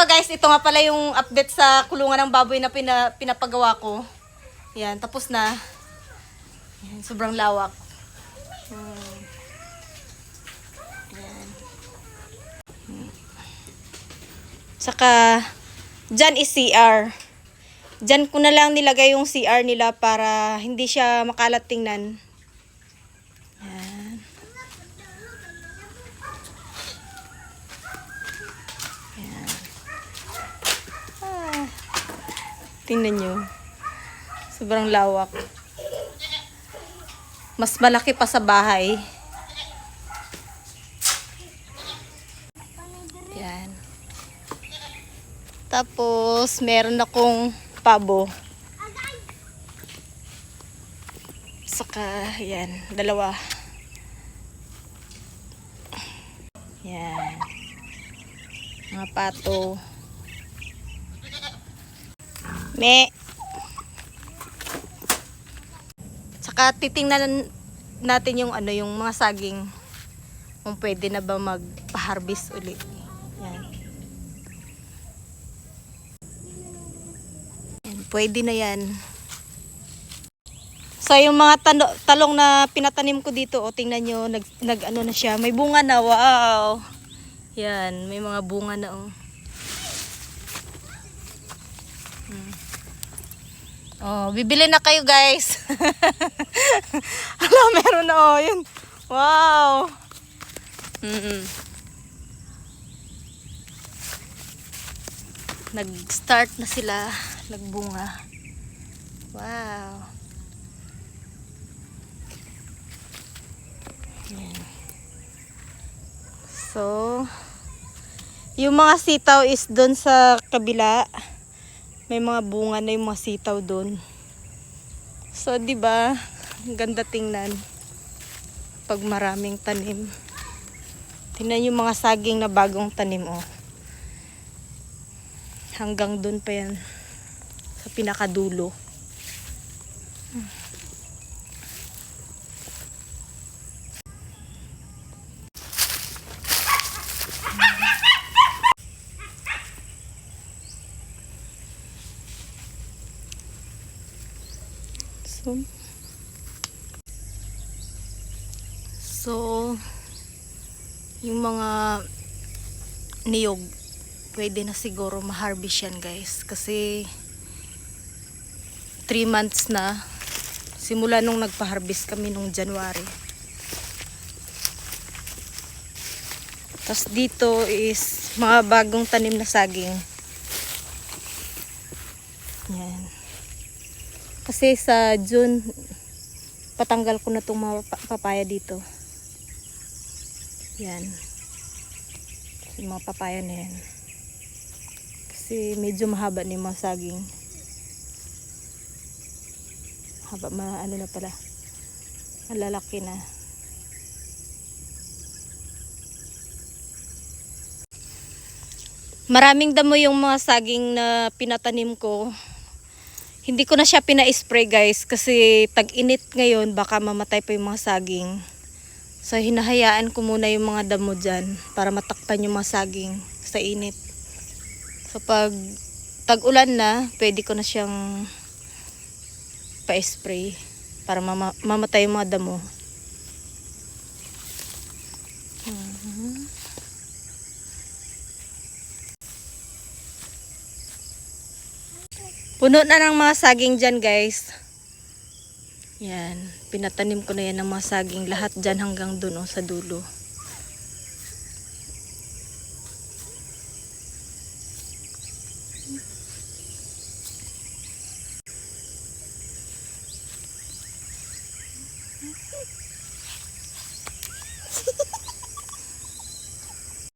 So guys, ito nga pala yung update sa kulungan ng baboy na pinapagawa ko. Yan, tapos na. Yan, sobrang lawak. Yan. Saka, dyan is CR. Dyan ko na lang nilagay yung CR nila para hindi siya makalat tingnan. Yan. Yan. Tingnan nyo. Sobrang lawak. Mas malaki pa sa bahay. Yan. Tapos, meron akong pabo. Saka, yan. Dalawa. Yan. Mga pato. Saka titingnan natin yung yung mga saging kung pwede na ba magpa-harvest ulit. Yan. Yan, pwede na yan. So yung mga talong na pinatanim ko dito, tingnan nyo, nag ano na siya, may bunga na. Wow. Yan, may mga bunga na Oh, bibili na kayo guys. Hala, meron na yun. Wow. Nag-start na sila, nagbunga. Wow. Yan. So, yung mga sitaw is doon sa kabila. May mga bunga na yung mga sitaw doon. So, 'di ba? Ganda tingnan pag maraming tanim. Tingnan yung mga saging na bagong tanim Hanggang doon pa yan sa pinakadulo. So, yung mga niyog, pwede na siguro ma-harvest yan guys. Kasi 3 months na. Simula nung nagpa-harvest kami nung January. Tapos dito is mga bagong tanim na saging. Yan. Kasi sa June, patanggal ko na itong mga papaya dito. Yan. Yung mga papaya na yan. Kasi medyo mahaba na yung mga saging. Haba, ano na pala. Malalaki na. Maraming damo yung mga saging na pinatanim ko. Hindi ko na siya pina-spray guys kasi tag-init ngayon, baka mamatay pa yung mga saging. So hinahayaan ko muna yung mga damo dyan para matakpan yung mga saging sa init. So pag tag-ulan na, pwede ko na siyang pa-spray para mamatay yung mga damo. Puno na ng mga saging dyan guys. Yan. Pinatanim ko na yan ng mga saging. Lahat dyan hanggang dun sa dulo.